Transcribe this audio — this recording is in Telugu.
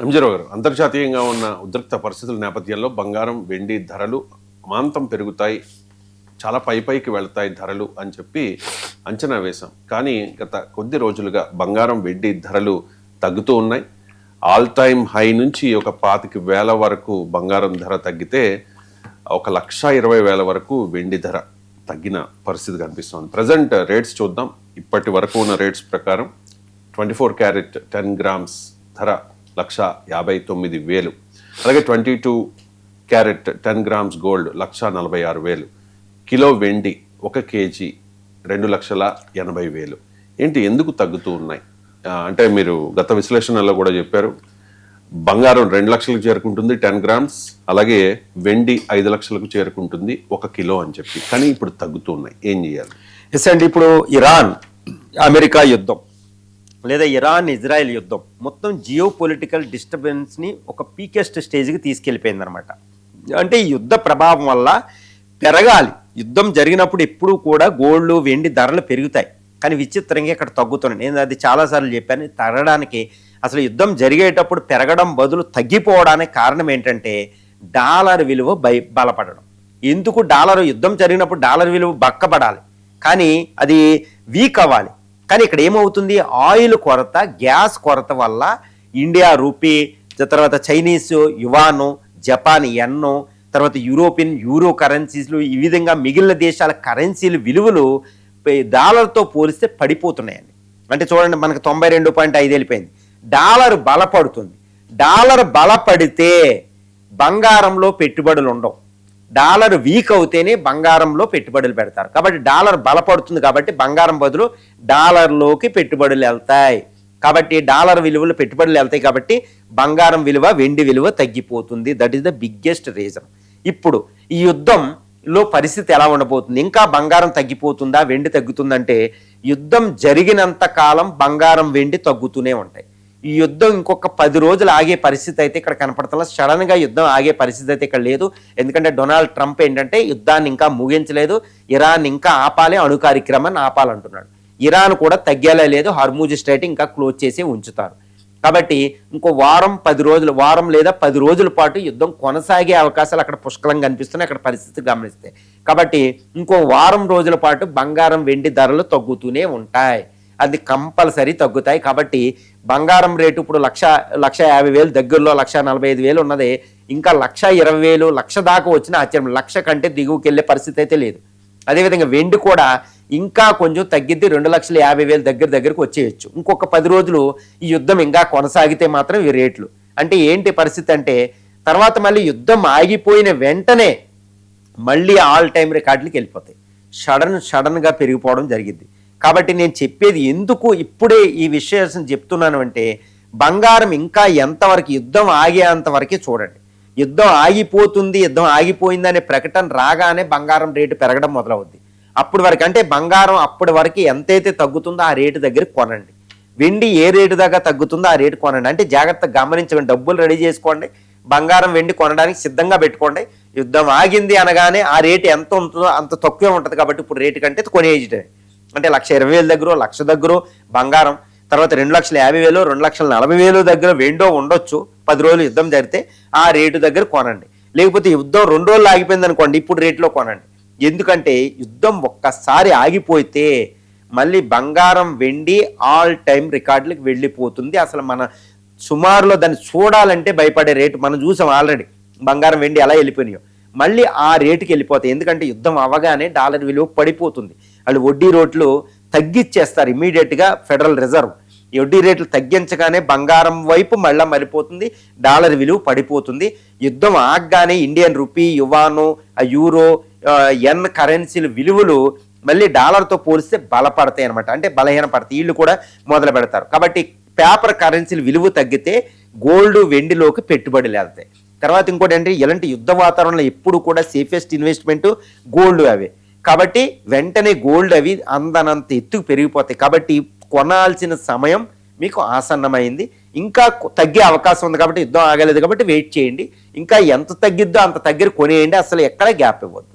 ఎంజీరావు గారు, అంతర్జాతీయంగా ఉన్న ఉద్రిక్త పరిస్థితుల నేపథ్యంలో బంగారం వెండి ధరలు అమాంతం పెరుగుతాయి, చాలా పైకి వెళతాయి ధరలు అని చెప్పి అంచనా వేశాం. కానీ గత కొద్ది రోజులుగా బంగారం వెండి ధరలు తగ్గుతూ ఉన్నాయి. ఆల్ టైమ్ హై నుంచి ఒక 25,000 వరకు బంగారం ధర తగ్గితే 1,20,000 వరకు వెండి ధర తగ్గిన పరిస్థితి కనిపిస్తుంది. ప్రజెంట్ రేట్స్ చూద్దాం. ఇప్పటి వరకు ఉన్న రేట్స్ ప్రకారం 24 క్యారెట్ 10 గ్రామ్స్ ధర 1,59,000. అలాగే 22 క్యారెట్ 10 గ్రామ్స్ గోల్డ్ 1,46,000. కిలో వెండి 1 కేజీ 2,80,000. ఏంటి, ఎందుకు తగ్గుతూ ఉన్నాయి అంటే మీరు గత విశ్లేషణలో కూడా చెప్పారు, బంగారం 2 లక్షలకు చేరుకుంటుంది 10 గ్రామ్స్, అలాగే వెండి 5 లక్షలకు చేరుకుంటుంది 1 కిలో అని చెప్పి. కానీ ఇప్పుడు తగ్గుతూ ఉన్నాయి, ఏం చేయాలి? ఎస్ అండి, ఇప్పుడు ఇరాన్ అమెరికా యుద్ధం లేదా ఇరాన్ ఇజ్రాయెల్ యుద్ధం మొత్తం జియో పొలిటికల్ డిస్టర్బెన్స్ని ఒక పీకెస్ట్ స్టేజ్కి తీసుకెళ్ళిపోయింది అనమాట. అంటే ఈ యుద్ధ ప్రభావం వల్ల పెరగాలి, యుద్ధం జరిగినప్పుడు ఎప్పుడూ కూడా గోల్డ్ వెండి ధరలు పెరుగుతాయి, కానీ విచిత్రంగా ఇక్కడ తగ్గుతున్నాయి. నేను అది చాలాసార్లు చెప్పాను, తగ్గడానికి అసలు యుద్ధం జరిగేటప్పుడు పెరగడం బదులు తగ్గిపోవడానికి కారణం ఏంటంటే డాలర్ విలువ బలపడడం. ఎందుకు డాలర్ యుద్ధం జరిగినప్పుడు డాలర్ విలువ బక్కపడాలి, కానీ అది వీక్ అవ్వాలి. కానీ ఇక్కడ ఏమవుతుంది, ఆయిల్ కొరత, గ్యాస్ కొరత వల్ల ఇండియా రూపీ, తర్వాత చైనీస్ యువాను, జపాన్ యెన్ను, తర్వాత యూరోపియన్ యూరో కరెన్సీలు, ఈ విధంగా మిగిలిన దేశాల కరెన్సీల విలువలు డాలర్తో పోలిస్తే పడిపోతున్నాయండి. అంటే చూడండి, మనకు 92.5 వెళ్ళిపోయింది. డాలర్ బలపడుతుంది. డాలర్ బలపడితే బంగారంలో పెట్టుబడులు ఉండవు. డాలర్ వీక్ అవుతేనే బంగారంలో పెట్టుబడులు పెడతారు. కాబట్టి డాలర్ బలపడుతుంది, కాబట్టి బంగారం బదులు డాలర్లోకి పెట్టుబడులు వెళ్తాయి. కాబట్టి డాలర్ విలువలు పెట్టుబడులు వెళ్తాయి, కాబట్టి బంగారం విలువ, వెండి విలువ తగ్గిపోతుంది. That is the biggest reason. ఇప్పుడు ఈ యుద్ధంలో పరిస్థితి ఎలా ఉండబోతుంది? ఇంకా బంగారం తగ్గిపోతుందా, వెండి తగ్గుతుందంటే యుద్ధం జరిగినంత కాలం బంగారం వెండి తగ్గుతూనే ఉంటాయి. ఈ యుద్ధం ఇంకొక 10 రోజులు ఆగే పరిస్థితి అయితే ఇక్కడ కనపడుతుందా? సడన్గా యుద్ధం ఆగే పరిస్థితి అయితే ఇక్కడ లేదు. ఎందుకంటే డొనాల్డ్ ట్రంప్ ఏంటంటే యుద్ధాన్ని ఇంకా ముగించలేదు, ఇరాన్ ఇంకా ఆపాలి, అణు కార్యక్రమాన్ని ఆపాలంటున్నాడు. ఇరాన్ కూడా తగ్గేలా లేదు, హర్మూజ్ స్ట్రైట్ ఇంకా క్లోజ్ చేసి ఉంచుతారు. కాబట్టి ఇంకో వారం లేదా 10 రోజుల పాటు యుద్ధం కొనసాగే అవకాశాలు అక్కడ పుష్కలంగా కనిపిస్తున్నాయి, అక్కడ పరిస్థితి గమనిస్తే. కాబట్టి ఇంకో వారం రోజుల పాటు బంగారం వెండి ధరలు తగ్గుతూనే ఉంటాయి, అది కంపల్సరీ తగ్గుతాయి. కాబట్టి బంగారం రేటు ఇప్పుడు 1,50,000 దగ్గరలో 1,45,000 ఉన్నది, ఇంకా 1,20,000 1,00,000 దాకా వచ్చిన ఆశ్చర్యం, 1,00,000 కంటే దిగువకి వెళ్ళే పరిస్థితి అయితే లేదు. అదేవిధంగా వెండి కూడా ఇంకా కొంచెం తగ్గిద్ది, 2,50,000 దగ్గరకు వచ్చేయచ్చు. ఇంకొక 10 రోజులు ఈ యుద్ధం ఇంకా కొనసాగితే మాత్రం ఈ రేట్లు. అంటే ఏంటి పరిస్థితి అంటే తర్వాత మళ్ళీ యుద్ధం ఆగిపోయిన వెంటనే మళ్ళీ ఆల్ టైమ్ రికార్డులకి వెళ్ళిపోతాయి, సడన్గా పెరిగిపోవడం జరిగింది. కాబట్టి నేను చెప్పేది ఎందుకు ఇప్పుడే ఈ విషయం చెప్తున్నాను అంటే బంగారం ఇంకా ఎంతవరకు, యుద్ధం ఆగేంతవరకే చూడండి. యుద్ధం ఆగిపోతుంది, యుద్ధం ఆగిపోయిందనే ప్రకటన రాగానే బంగారం రేటు పెరగడం మొదలవుద్ది. అప్పటి వరకు అంటే బంగారం అప్పటి వరకు ఎంతైతే తగ్గుతుందో ఆ రేటు దగ్గర కొనండి. వెండి ఏ రేటు దాకా తగ్గుతుందో ఆ రేటు కొనండి. అంటే జాగ్రత్తగా గమనించండి, డబ్బులు రెడీ చేసుకోండి, బంగారం వెండి కొనడానికి సిద్ధంగా పెట్టుకోండి. యుద్ధం ఆగింది అనగానే ఆ రేటు ఎంత ఉంటుందో అంత తక్కువే ఉంటుంది. కాబట్టి ఇప్పుడు రేటు కంటే కొనేయటమే. అంటే 1,20,000 దగ్గర, 1,00,000 దగ్గర బంగారం, తర్వాత 2,50,000 2,40,000 దగ్గర వెండో ఉండొచ్చు 10 రోజులు యుద్ధం జరిగితే. ఆ రేటు దగ్గర కొనండి. లేకపోతే యుద్ధం 2 రోజులు ఆగిపోయింది అనుకోండి, ఇప్పుడు రేట్లో కొనండి. ఎందుకంటే యుద్ధం ఒక్కసారి ఆగిపోతే మళ్ళీ బంగారం వెండి ఆల్ టైమ్ రికార్డులకు వెళ్ళిపోతుంది. అసలు మన సుమారులో దాన్ని చూడాలంటే భయపడే రేటు మనం చూసాం ఆల్రెడీ, బంగారం వెండి ఎలా వెళ్ళిపోయినాయో. మళ్ళీ ఆ రేటుకి వెళ్ళిపోతాయి. ఎందుకంటే యుద్ధం అవ్వగానే డాలర్ విలువ పడిపోతుంది. వాళ్ళు వడ్డీ రేట్లు తగ్గించేస్తారు ఇమీడియట్గా ఫెడరల్ రిజర్వ్. ఈ వడ్డీ రేట్లు తగ్గించగానే బంగారం వైపు మళ్ళీ మరిపోతుంది, డాలర్ విలువ పడిపోతుంది. యుద్ధం ఆగగానే ఇండియన్ రూపీ, యువాను, యూరో, యెన్ కరెన్సీల విలువలు మళ్ళీ డాలర్తో పోలిస్తే బలపడతాయి అనమాట. అంటే బలహీనపడతాయి, వీళ్ళు కూడా మొదలు పెడతారు. కాబట్టి పేపర్ కరెన్సీల విలువ తగ్గితే గోల్డ్ వెండిలోకి పెట్టుబడులు వెళ్తాయి. తర్వాత ఇంకోటి అంటే ఇలాంటి యుద్ధ వాతావరణంలో ఎప్పుడు కూడా సేఫెస్ట్ ఇన్వెస్ట్మెంట్ గోల్డ్ అవే. కాబట్టి వెంటనే గోల్డ్ అవి అందనంత ఎత్తుకు పెరిగిపోతాయి. కాబట్టి కొనాల్సిన సమయం మీకు ఆసన్నమైంది. ఇంకా తగ్గే అవకాశం ఉంది, కాబట్టి యుద్ధం ఆగలేదు కాబట్టి వెయిట్ చేయండి. ఇంకా ఎంత తగ్గిద్దో అంత దగ్గర కొనేయండి, అసలు ఎక్కడ గ్యాప్ ఇవ్వద్దు.